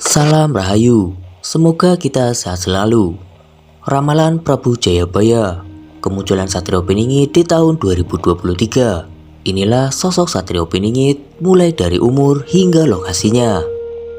Salam Rahayu, semoga kita sehat selalu. Ramalan Prabu Jayabaya, kemunculan Satrio Piningit di tahun 2023. Inilah sosok Satrio Piningit mulai dari umur hingga lokasinya.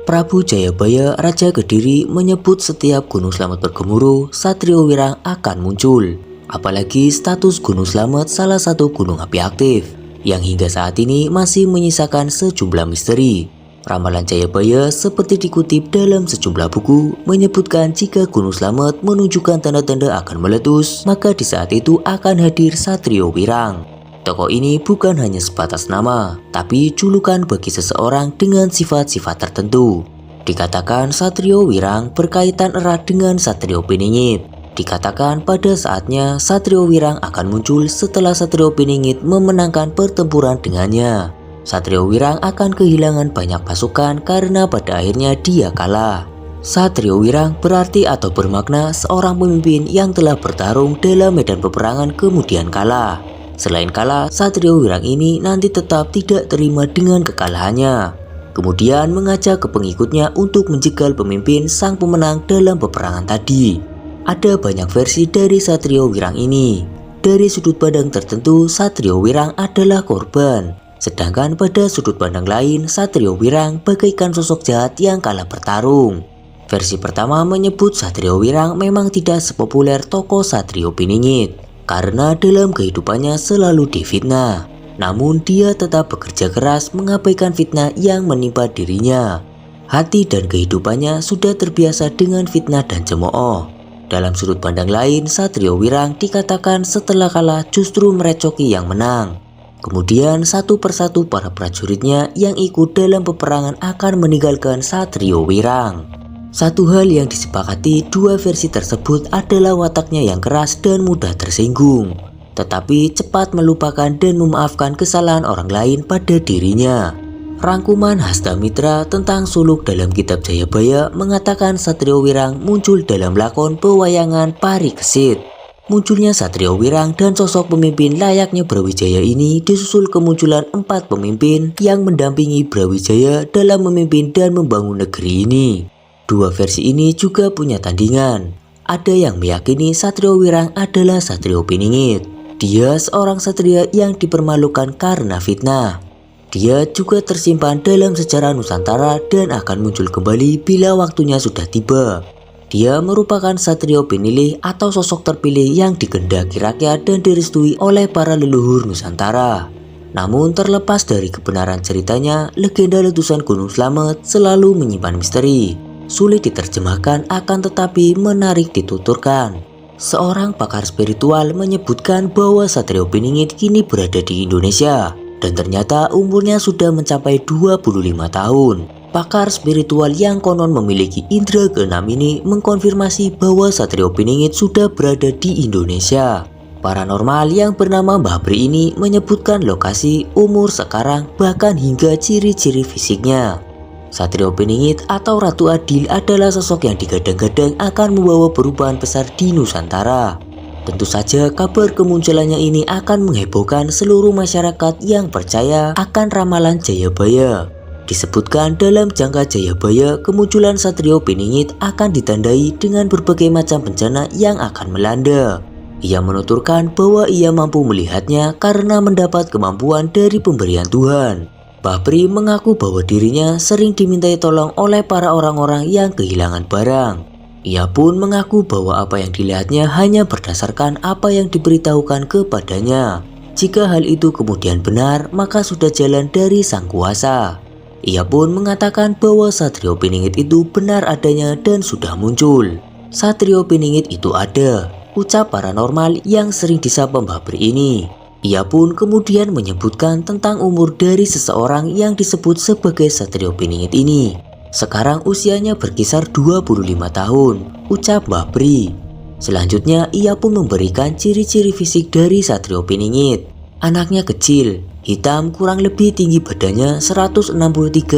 Prabu Jayabaya Raja Kediri menyebut setiap Gunung Slamet bergemuruh, Satrio Wirang akan muncul. Apalagi status Gunung Slamet salah satu gunung api aktif yang hingga saat ini masih menyisakan sejumlah misteri. Ramalan Jayabaya seperti dikutip dalam sejumlah buku menyebutkan jika Gunung Slamet menunjukkan tanda-tanda akan meletus, maka di saat itu akan hadir Satrio Wirang. Tokoh ini bukan hanya sebatas nama, tapi julukan bagi seseorang dengan sifat-sifat tertentu. Dikatakan Satrio Wirang berkaitan erat dengan Satrio Piningit. Dikatakan pada saatnya Satrio Wirang akan muncul setelah Satrio Piningit memenangkan pertempuran dengannya. Satrio Wirang akan kehilangan banyak pasukan karena pada akhirnya dia kalah. Satrio Wirang berarti atau bermakna seorang pemimpin yang telah bertarung dalam medan peperangan kemudian kalah. Selain kalah, Satrio Wirang ini nanti tetap tidak terima dengan kekalahannya. Kemudian mengajak ke pengikutnya untuk menjegal pemimpin sang pemenang dalam peperangan tadi. Ada banyak versi dari Satrio Wirang ini. Dari sudut pandang tertentu, Satrio Wirang adalah korban. Sedangkan pada sudut pandang lain, Satrio Wirang bagaikan sosok jahat yang kalah bertarung. Versi pertama menyebut Satrio Wirang memang tidak sepopuler tokoh Satrio Piningit, karena dalam kehidupannya selalu difitnah. Namun dia tetap bekerja keras mengabaikan fitnah yang menimpa dirinya. Hati dan kehidupannya sudah terbiasa dengan fitnah dan cemooh. Dalam sudut pandang lain, Satrio Wirang dikatakan setelah kalah justru merecoki yang menang. Kemudian satu persatu para prajuritnya yang ikut dalam peperangan akan meninggalkan Satrio Wirang. Satu hal yang disepakati dua versi tersebut adalah wataknya yang keras dan mudah tersinggung, tetapi cepat melupakan dan memaafkan kesalahan orang lain pada dirinya. Rangkuman Hastamitra tentang suluk dalam kitab Jayabaya mengatakan Satrio Wirang muncul dalam lakon pewayangan Pari Kesit. Munculnya Satrio Wirang dan sosok pemimpin layaknya Brawijaya ini disusul kemunculan 4 pemimpin yang mendampingi Brawijaya dalam memimpin dan membangun negeri ini. Dua versi ini juga punya tandingan. Ada yang meyakini Satrio Wirang adalah Satrio Piningit. Dia seorang satria yang dipermalukan karena fitnah. Dia juga tersimpan dalam sejarah Nusantara dan akan muncul kembali bila waktunya sudah tiba. Dia merupakan satrio pinilih atau sosok terpilih yang dikehendaki rakyat dan direstui oleh para leluhur Nusantara. Namun terlepas dari kebenaran ceritanya, legenda letusan Gunung Slamet selalu menyimpan misteri. Sulit diterjemahkan akan tetapi menarik dituturkan. Seorang pakar spiritual menyebutkan bahwa Satrio Piningit kini berada di Indonesia. Dan ternyata umurnya sudah mencapai 25 tahun. Pakar spiritual yang konon memiliki indera keenam ini mengkonfirmasi bahwa Satrio Piningit sudah berada di Indonesia. Paranormal yang bernama Mbah Pri ini menyebutkan lokasi, umur sekarang, bahkan hingga ciri-ciri fisiknya. Satrio Piningit atau Ratu Adil adalah sosok yang digadang-gadang akan membawa perubahan besar di Nusantara. Tentu saja kabar kemunculannya ini akan menghebohkan seluruh masyarakat yang percaya akan ramalan Jayabaya. Disebutkan dalam jangka Jayabaya, kemunculan Satrio Piningit akan ditandai dengan berbagai macam bencana yang akan melanda. Ia menuturkan bahwa ia mampu melihatnya karena mendapat kemampuan dari pemberian Tuhan. Mbah Pri mengaku bahwa dirinya sering dimintai tolong oleh para orang-orang yang kehilangan barang. Ia pun mengaku bahwa apa yang dilihatnya hanya berdasarkan apa yang diberitahukan kepadanya. Jika hal itu kemudian benar, maka sudah jalan dari Sang Kuasa. Ia pun mengatakan bahwa Satrio Piningit itu benar adanya dan sudah muncul. Satrio Piningit itu ada, ucap paranormal yang sering disapa Mbah Pri ini. Ia pun kemudian menyebutkan tentang umur dari seseorang yang disebut sebagai Satrio Piningit ini. Sekarang usianya berkisar 25 tahun, ucap Mbah Pri. Selanjutnya ia pun memberikan ciri-ciri fisik dari Satrio Piningit. Anaknya kecil, hitam, kurang lebih tinggi badannya 163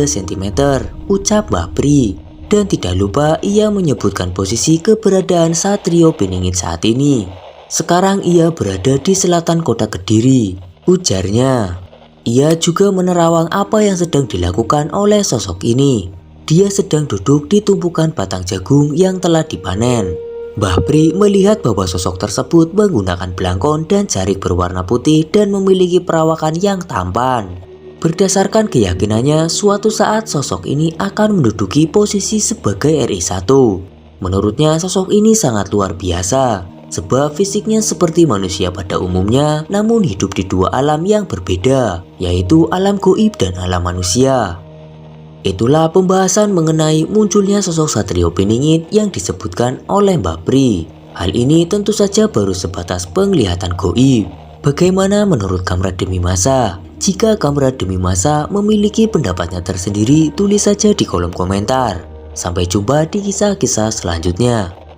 cm, ucap Mbah Pri. Dan tidak lupa ia menyebutkan posisi keberadaan Satrio Piningit saat ini. Sekarang ia berada di selatan kota Kediri, ujarnya. Ia juga menerawang apa yang sedang dilakukan oleh sosok ini. Dia sedang duduk di tumpukan batang jagung yang telah dipanen. Mbah Pri melihat bahwa sosok tersebut menggunakan belangkon dan jarik berwarna putih dan memiliki perawakan yang tampan. Berdasarkan keyakinannya, suatu saat sosok ini akan menduduki posisi sebagai RI1. Menurutnya sosok ini sangat luar biasa, sebab fisiknya seperti manusia pada umumnya, namun hidup di dua alam yang berbeda, yaitu alam gaib dan alam manusia. Itulah pembahasan mengenai munculnya sosok Satrio Piningit yang disebutkan oleh Mbah Pri. Hal ini tentu saja baru sebatas penglihatan gaib. Bagaimana menurut Kamrat Demi Masa? Jika Kamrat Demi Masa memiliki pendapatnya tersendiri, tulis saja di kolom komentar. Sampai jumpa di kisah-kisah selanjutnya.